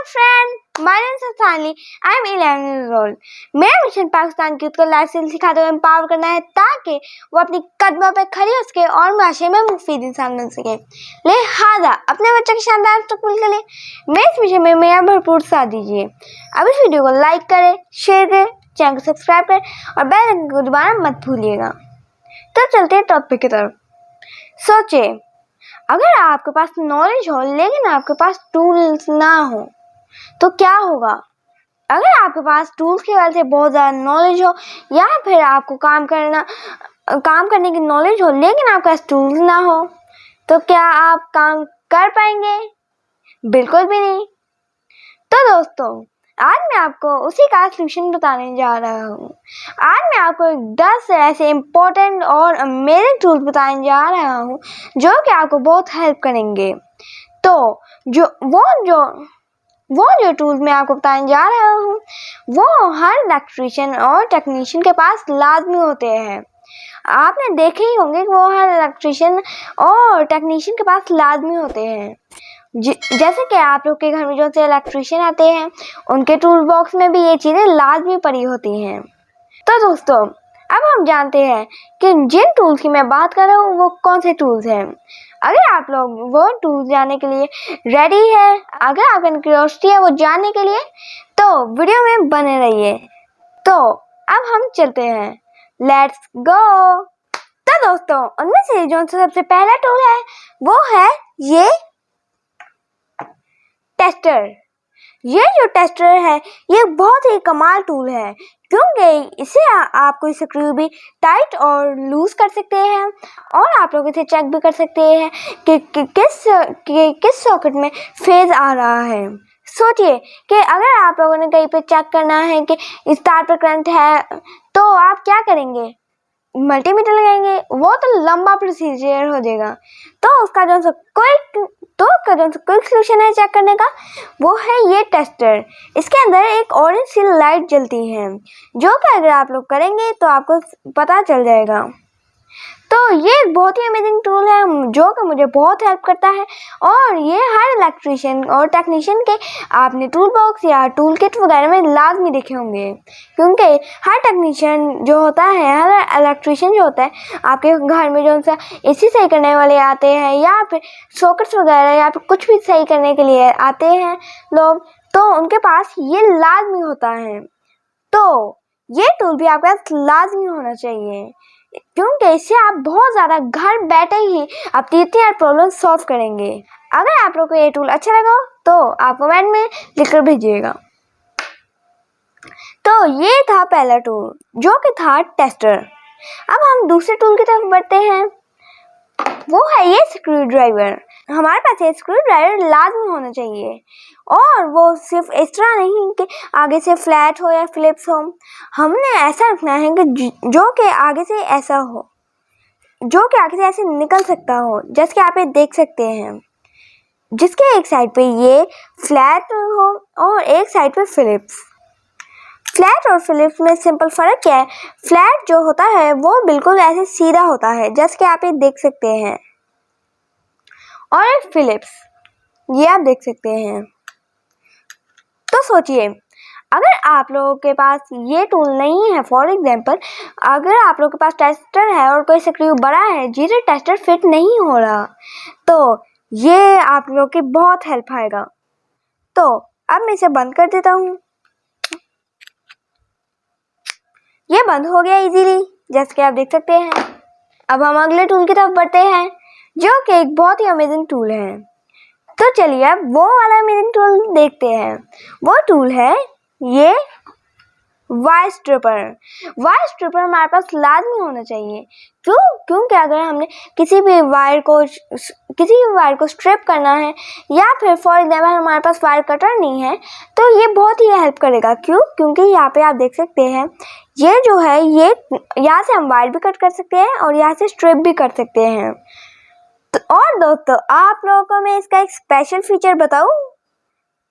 friend, my name is Sally. I am 11 years old. मेरा mission Pakistan की को life skill सिखाते हुए एम्पावर करना है ताकि वो अपनी कदमों पर खड़ी हो सके और माशरे में मुफीद इंसान बन सके। लिहाजा अपने बच्चे की शानदार मुस्तकबिल के लिए मैं इस मिशन में मेरा भरपूर साथ दीजिए। अब इस वीडियो को लाइक करें, शेयर करें, चैनल को सब्सक्राइब करें और बेल आइकन को दबाना मत भूलिएगा। तो चलते हैं टॉपिक की तरफ। सोचिए, अगर आपके पास नॉलेज हो लेकिन आपके पास टूल्स ना हो तो क्या होगा। अगर आपके पास टूल्स की वजह से बहुत ज़्यादा नॉलेज हो या फिर आपको काम करने की नॉलेज हो लेकिन आपके पास टूल्स ना हो तो क्या आप काम कर पाएंगे? बिल्कुल भी नहीं। तो दोस्तों, आज मैं आपको उसी का सलूशन बताने जा रहा हूँ। आज मैं आपको 10 ऐसे इम्पोर्टेंट और अमेजिंग टूल्स बताने जा रहा हूँ जो कि आपको बहुत हेल्प करेंगे। तो वो टूल्स मैं आपको बताने जा रहा हूँ वो हर इलेक्ट्रीशियन और टेक्नीशियन के पास लाजमी होते हैं। आपने देखे ही होंगे कि वो हर इलेक्ट्रीशियन और टेक्नीशियन के पास लाजमी होते हैं। जैसे कि आप लोग के घर में जो से इलेक्ट्रीशियन आते हैं उनके टूल बॉक्स में भी ये चीज़ें लाजमी पड़ी होती हैं। तो दोस्तों, अब हम जानते हैं कि जिन टूल्स की मैं बात कर रहा हूँ वो कौन से टूल्स हैं। अगर आप लोग वो टूल्स जानने के लिए रेडी है, अगर आपकी क्यूरियोसिटी है वो जानने के लिए, तो वीडियो में बने रहिए। तो अब हम चलते हैं, लेट्स गो। तो दोस्तों, उनमें से जो सबसे पहला टूल है वो है ये टेस्टर। ये जो टेस्टर है ये बहुत ही कमाल टूल है क्योंकि इसे आप कोई स्क्रू भी टाइट और लूज कर सकते हैं और आप लोग इसे चेक भी कर सकते हैं कि किस सॉकेट में फेज आ रहा है। सोचिए कि अगर आप लोगों ने कहीं पे चेक करना है कि इस तार पर करंट है तो आप क्या करेंगे? मल्टीमीटर लगाएंगे। वो तो लंबा प्रोसीजर हो जाएगा। तो उसका जो क्विक सॉल्यूशन है चेक करने का वो है ये टेस्टर। इसके अंदर एक ऑरेंज सी लाइट जलती है जो कि अगर आप लोग करेंगे तो आपको पता चल जाएगा। तो ये एक बहुत ही अमेजिंग टूल है जो कि मुझे बहुत हेल्प करता है और ये हर इलेक्ट्रीशियन और टेक्नीशियन के आपने टूल बॉक्स या टूल किट वगैरह में लाजमी देखे होंगे क्योंकि हर टेक्नीशियन जो होता है, हर इलेक्ट्रीशियन जो होता है, आपके घर में जो सा एसी सही करने वाले आते हैं या फिर सॉकेट्स वगैरह या फिर कुछ भी सही करने के लिए आते हैं लोग, तो उनके पास ये लाजमी होता है। तो ये टूल भी आपके पास लाजमी होना चाहिए क्योंकि इससे आप बहुत ज़्यादा घर बैठे ही अपनी इतनी प्रॉब्लम सॉल्व करेंगे। अगर आप लोग को ये टूल अच्छा लगा तो आप कमेंट में लिखकर भेजिएगा। तो ये था पहला टूल जो कि था टेस्टर। अब हम दूसरे टूल की तरफ बढ़ते हैं, वो है ये स्क्रू ड्राइवर। हमारे पास ये स्क्रू ड्राइवर लाजमी होना चाहिए और वो सिर्फ इस तरह नहीं कि आगे से फ्लैट हो या फ्लिप्स हो। हमने ऐसा रखना है कि जो कि आगे से ऐसा हो, जो कि आगे से ऐसे निकल सकता हो, जैसे कि आप ये देख सकते हैं, जिसके एक साइड पे ये फ्लैट हो और एक साइड पे फ्लिप्स। फ्लैट और फ्लिप्स में सिंपल फ़र्क क्या है? फ्लैट जो होता है वो बिल्कुल ऐसे सीधा होता है जैसे कि आप ये देख सकते हैं, और एक फिलिप्स ये आप देख सकते हैं। तो सोचिए, अगर आप लोगों के पास ये टूल नहीं है, फॉर एग्जांपल अगर आप लोगों के पास टेस्टर है और कोई स्क्रू बड़ा है जिसे टेस्टर फिट नहीं हो रहा, तो ये आप लोगों की बहुत हेल्प आएगा। तो अब मैं इसे बंद कर देता हूँ। ये बंद हो गया इजीली, जैसे कि आप देख सकते हैं। अब हम अगले टूल की तरफ बढ़ते हैं जो कि एक बहुत ही अमेजिंग टूल है। तो चलिए अब वो वाला अमेजिंग टूल देखते हैं। वो टूल है ये वायर स्ट्रिपर। वायर स्ट्रिपर हमारे पास लाजमी होना चाहिए। क्योंकि अगर हमने किसी भी वायर को स्ट्रिप करना है या फिर फॉर एग्जाम्पल हमारे पास वायर कटर नहीं है तो ये बहुत ही हेल्प करेगा। क्योंकि यहाँ पे आप देख सकते हैं ये जो है ये यहाँ से हम वायर भी कट कर सकते हैं और यहाँ से स्ट्रिप भी कर सकते हैं। और दोस्तों, आप लोगों को मैं इसका एक स्पेशल फीचर बताऊं।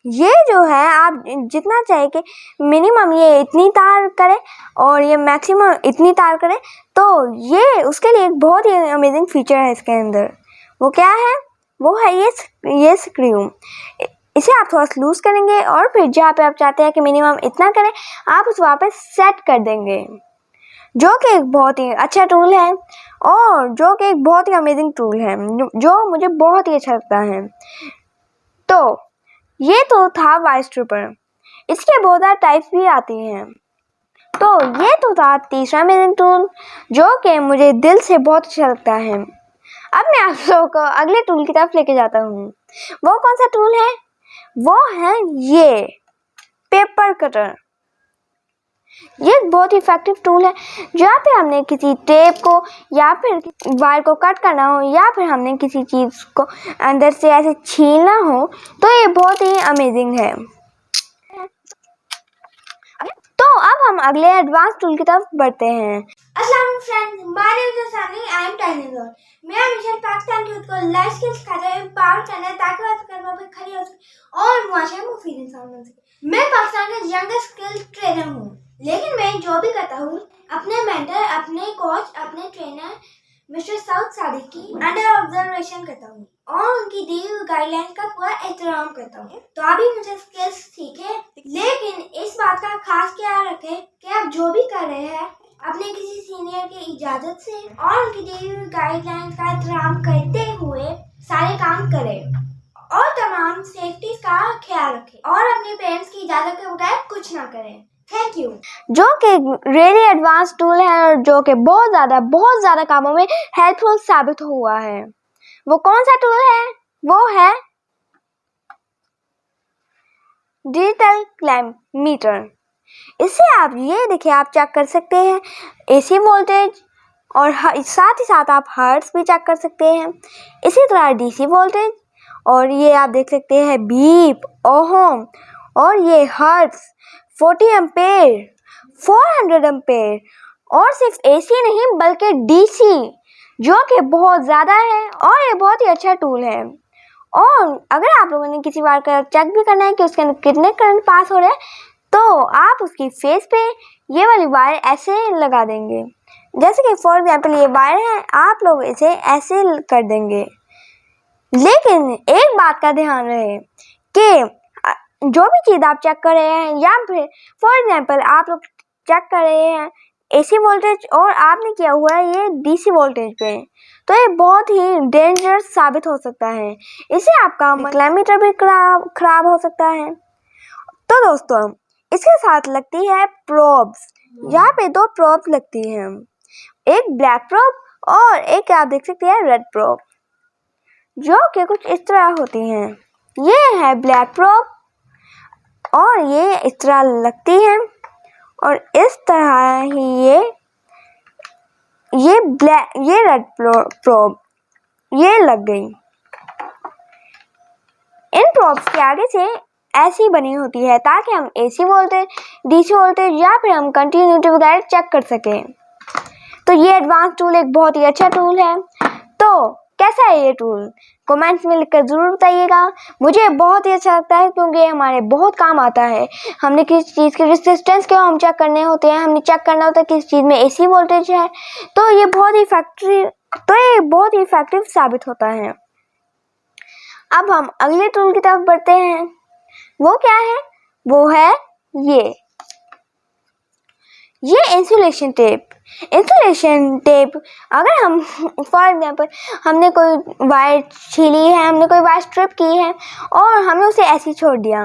ये जो है आप जितना चाहे कि मिनिमम ये इतनी तार करे और ये मैक्सिमम इतनी तार करे, तो ये उसके लिए एक बहुत ही अमेजिंग फीचर है इसके अंदर। वो क्या है? वो है ये स्क्रू। इसे आप थोड़ा सा लूज करेंगे और फिर जहाँ पे आप चाहते हैं कि मिनिमम इतना करें, आप उस वहाँ पे सेट कर देंगे, जो कि एक बहुत ही अच्छा टूल है और जो कि एक बहुत ही अमेजिंग टूल है, जो मुझे बहुत ही अच्छा लगता है। तो ये तो था वॉइस स्ट्रिपर। इसके बहुत सारे टाइप्स भी आती हैं। तो ये तो था तीसरा अमेजिंग टूल, जो कि मुझे दिल से बहुत अच्छा लगता है। अब मैं आप लोगों को अगले टूल की तरफ लेके जाता हूँ। वो कौन सा टूल है? वो है ये पेपर कटर। ये बहुत ही इफेक्टिव टूल है। जहाँ पे हमने किसी टेप को या फिर वायर को कट करना हो या फिर हमने किसी चीज को अंदर से ऐसे छीलना हो, तो ये बहुत ही अमेजिंग है। तो अब हम अगले एडवांस टूल की तरफ बढ़ते हैं। अस्सलाम फ्रेंड्स, माय नेम इज सानी, आई एम 10 years old। मेरा मिशन पाकिस्तान के खुद को लाइफ स्किल्स सिखाते हुए एम्पावर करना है ताकि वह कर्मों पे खड़ी हो सके और मुआशरे में मुफीद इंसान बन सके। मैं पाकिस्तान का यंगेस्ट स्किल ट्रेनर हूँ, लेकिन मैं जो भी करता हूँ अपने मेंटर, अपने कोच, अपने ट्रेनर मिस्टर साउद सादिक की अंडर ऑब्जर्वेशन करता हूँ और उनकी दी हुई गाइडलाइंस का पूरा एहतराम करता हूँ। तो अभी मुझे स्किल्स सीखे, लेकिन इस बात का खास ख्याल रखें कि आप जो भी कर रहे हैं अपने किसी सीनियर की इजाजत से और उनकी दी हुई गाइडलाइंस का एहतराम करते हुए सारे काम करें और तमाम सेफ्टी का ख्याल रखें और अपने पेरेंट्स की इजाजत के बगैर कुछ ना करें। Thank you. जो कि रियली एडवांस टूल है और जो कि बहुत ज़्यादा कामों में हेल्पफुल साबित हुआ है। वो कौन सा टूल है? वो है डिजिटल क्लैम्प मीटर। इससे आप ये देखिए, आप चेक कर सकते हैं एसी वोल्टेज और साथ ही साथ आप हर्ट्ज भी चेक कर सकते हैं। इसी तरह डीसी वोल्टेज, और ये आप देख सकते हैं बीप, ओहम, और ये हर्ट्ज, 40 एम्पेयर, 400 एम्पेयर, और सिर्फ एसी नहीं बल्कि डीसी, जो कि बहुत ज़्यादा है और ये बहुत ही अच्छा टूल है। और अगर आप लोगों ने किसी बार का चेक भी करना है कि उसके अंदर कितने करंट पास हो रहे हैं, तो आप उसकी फेस पे ये वाली वायर ऐसे लगा देंगे। जैसे कि फॉर एग्जांपल ये वायर है, आप लोग इसे ऐसे कर देंगे। लेकिन एक बात का ध्यान रहे कि जो भी चीज़ आप चेक कर रहे हैं या फिर फॉर एग्जांपल आप लोग चेक कर रहे हैं एसी वोल्टेज और आपने किया हुआ है ये डीसी वोल्टेज पे, तो ये बहुत ही डेंजरस साबित हो सकता है। इससे आपका क्लैमीटर भी खराब हो सकता है। तो दोस्तों, इसके साथ लगती है प्रोब्स। यहाँ पे दो प्रोब्स लगती हैं, एक ब्लैक प्रोब और एक आप देख सकते हैं रेड प्रोब, जो कि कुछ इस तरह होती हैं। ये है ब्लैक प्रोब और ये इस तरह लगती है और इस तरह ही ये रेड प्रोब ये लग गई। इन प्रोब्स के आगे से ऐसी बनी होती है ताकि हम एसी वोल्टेज, डीसी वोल्टेज या फिर हम कंटिन्यूटी वगैरह चेक कर सकें। तो ये एडवांस टूल एक बहुत ही अच्छा टूल है। तो कैसा है ये टूल? कमेंट्स में लिखकर ज़रूर बताइएगा। मुझे बहुत ही अच्छा लगता है क्योंकि ये हमारे बहुत काम आता है। हमने किसी चीज़ की रेजिस्टेंस को हम चेक करने होते हैं, हमने चेक करना होता है किस चीज़ में एसी वोल्टेज है, तो ये बहुत ही इफेक्टिव साबित होता है। अब हम अगले टूल की तरफ बढ़ते हैं। वो क्या है? वो है ये इंसुलेशन टेप। इंसुलेशन टेप, अगर हम फॉर एग्जांपल हमने कोई वायर छीली है, हमने कोई वायर स्ट्रिप की है और हमने उसे ऐसे ही छोड़ दिया,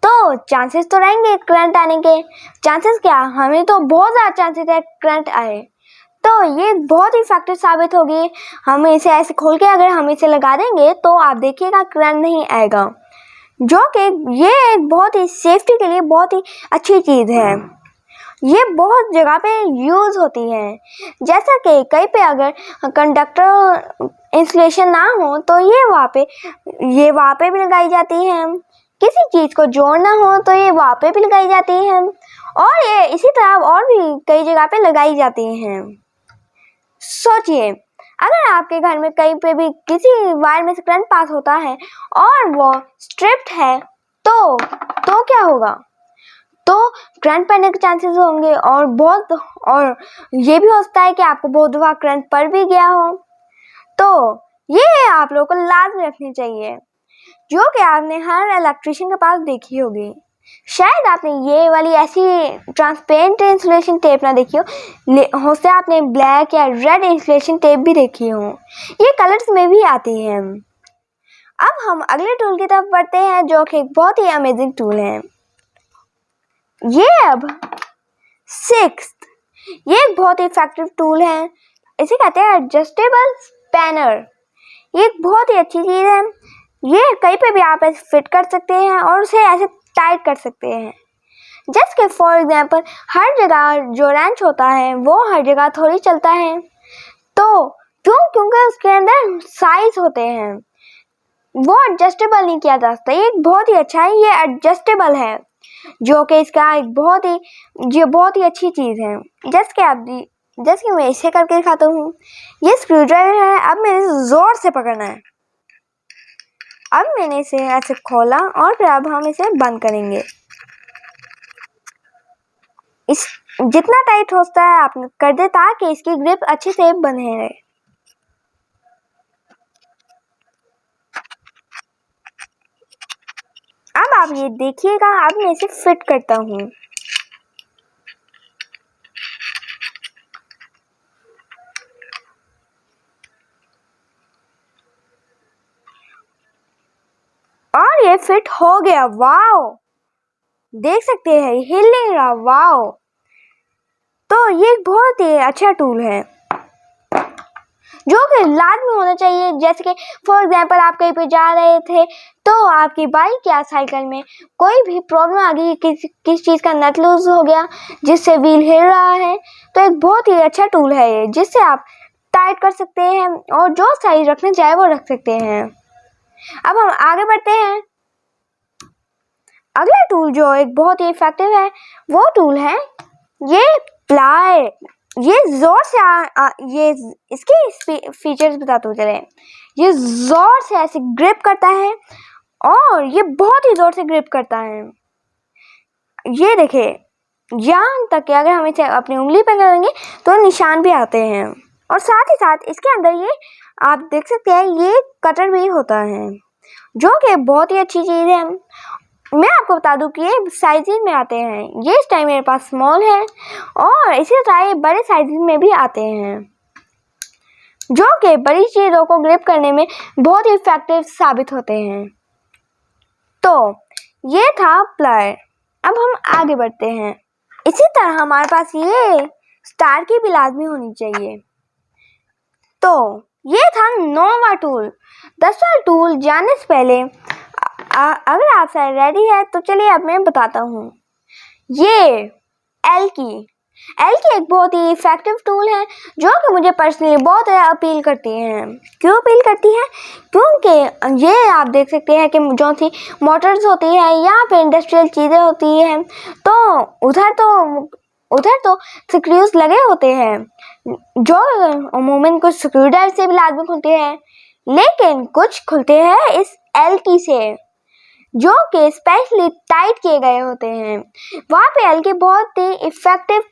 तो चांसेस तो रहेंगे करंट आने के। चांसेस क्या, हमें तो बहुत ज़्यादा चांसेस है करंट आए। तो ये बहुत ही इफेक्टिव साबित होगी। हम इसे ऐसे खोल के अगर हम इसे लगा देंगे तो आप देखिएगा करंट नहीं आएगा, जो कि ये एक बहुत ही सेफ्टी के लिए बहुत ही अच्छी चीज़ है। ये बहुत जगह पे यूज़ होती है, जैसा कि कहीं पे अगर कंडक्टर इंसुलेशन ना हो तो ये वहाँ पे भी लगाई जाती है। किसी चीज़ को जोड़ना हो तो ये वहाँ पे भी लगाई जाती है और ये इसी तरह और भी कई जगह पे लगाई जाती हैं। सोचिए, अगर आपके घर में कहीं पे भी किसी वायर में से करंट पास होता है और वो स्ट्रिप्ड है, तो क्या होगा? तो करंट पड़ने के चांसेस होंगे और ये भी हो सकता है कि आपको बहुत दफा करंट पड़ भी गया हो। तो ये आप लोगों को लाज़मी रखनी चाहिए। जो कि आपने हर इलेक्ट्रिशियन के पास देखी होगी। शायद आपने ये वाली ऐसी ट्रांसपेरेंट इंसुलेशन टेप ना देखी हो सकता है आपने ब्लैक या रेड इंसुलेशन टेप भी देखी हो। ये कलर्स में भी आती है। अब हम अगले टूल की तरफ बढ़ते हैं जो कि एक बहुत ही अमेजिंग टूल है। ये अब 6th, ये एक बहुत ही इफेक्टिव टूल है। इसे कहते हैं एडजस्टेबल स्पैनर। ये एक बहुत ही अच्छी चीज़ है। ये कहीं पे भी आप ऐसे फिट कर सकते हैं और उसे ऐसे टाइट कर सकते हैं। जैसे कि फॉर एग्जांपल हर जगह जो रेंच होता है वो हर जगह थोड़ी चलता है, तो क्योंकि उसके अंदर साइज होते हैं, वो एडजस्टेबल नहीं किया जा सकता। ये बहुत ही अच्छा है, ये एडजस्टेबल है, जो कि इसका एक बहुत ही अच्छी चीज़ है। जैसे कि मैं इसे करके दिखाता हूँ। ये स्क्रू ड्राइवर है। अब मैंने इसे ज़ोर से पकड़ना है। अब मैंने इसे ऐसे खोला और फिर अब हम इसे बंद करेंगे। इस जितना टाइट हो सकता है आपने कर दे ताकि इसकी ग्रिप अच्छे से बने रहे। अब आप ये देखिएगा, अब मैं इसे फिट करता हूँ। और ये फिट हो गया। वाओ, देख सकते हैं हिल नहीं रहा। वाओ, तो ये एक बहुत ही अच्छा टूल है जो कि लाजमी होना चाहिए। जैसे कि फॉर एग्जांपल आप कहीं पे जा रहे थे तो आपकी बाइक या साइकिल में कोई भी प्रॉब्लम आ गई, किस चीज़ का नट लूज हो गया जिससे व्हील हिल रहा है, तो एक बहुत ही अच्छा टूल है ये, जिससे आप टाइट कर सकते हैं और जो साइज रखना चाहे वो रख सकते हैं। अब हम आगे बढ़ते हैं। अगला टूल जो एक बहुत ही इफेक्टिव है वो टूल है ये प्लाई। ये जोर से ये इसके फीचर्स बताते हुए चले। ये जोर से ऐसे ग्रिप करता है और ये बहुत ही जोर से ग्रिप करता है। ये देखिए, यहाँ तक कि अगर हम इसे अपनी उंगली पर करेंगे तो निशान भी आते हैं। और साथ ही साथ इसके अंदर ये आप देख सकते हैं ये कटर भी होता है, जो कि बहुत ही अच्छी चीज़ है। मैं आपको बता दूं कि ये साइजेस में आते हैं। ये इस टाइम मेरे पास स्मॉल है और इसी तरह ये बड़े साइजेस में भी आते हैं, जो कि बड़ी चीज़ों को ग्रिप करने में बहुत ही इफेक्टिव साबित होते हैं। तो ये था प्लाई। अब हम आगे बढ़ते हैं। इसी तरह हमारे पास ये स्टार की भी लाजमी होनी चाहिए। तो ये था 9वां टूल। 10वां टूल जानने से पहले अगर आप सारे रेडी है तो चलिए अब मैं बताता हूँ। ये एल की एक बहुत ही इफेक्टिव टूल है जो कि मुझे पर्सनली बहुत अपील करती है। क्यों अपील करती है? क्योंकि ये आप देख सकते हैं कि जो सी मोटर्स होती है या फिर इंडस्ट्रियल चीज़ें होती हैं तो उधर तो स्क्रूज लगे होते हैं, जो अमूमन कुछ स्क्रू ड्राइवर से भी लाजमी खुलते हैं, लेकिन कुछ खुलते हैं इस एल की से, जो कि स्पेशली टाइट किए गए होते हैं। वहाँ पे एल की बहुत ही इफेक्टिव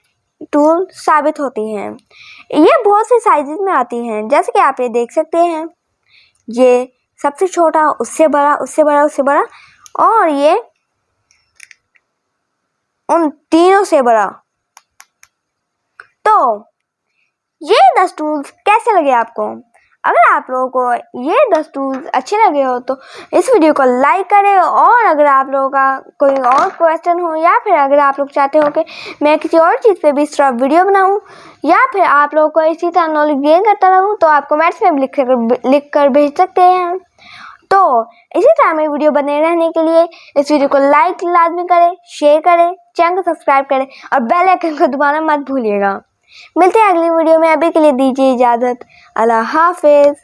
टूल साबित होती हैं। ये बहुत से साइजेस में आती हैं, जैसे कि आप ये देख सकते हैं। ये सबसे छोटा, उससे बड़ा, उससे बड़ा, उससे बड़ा, और ये उन तीनों से बड़ा। तो ये 10 टूल्स कैसे लगे आपको? अगर आप लोगों को ये 10 टूल्स अच्छे लगे हो तो इस वीडियो को लाइक करें, और अगर आप लोगों का कोई और क्वेश्चन हो या फिर अगर आप लोग चाहते हो कि मैं किसी और चीज़ पे भी इस तरह वीडियो बनाऊं या फिर आप लोगों को इसी तरह नॉलेज गेन करता रहूं, तो आप कमेंट्स में लिख कर भेज सकते हैं। तो इसी तरह में वीडियो बने रहने के लिए इस वीडियो को लाइक लाजमी करें, शेयर करें, चैनल को सब्सक्राइब करें और बेल आइकन को दबाना मत भूलिएगा। मिलते हैं अगली वीडियो में। अभी के लिए दीजिए इजाज़त। अल्लाह हाफिज़।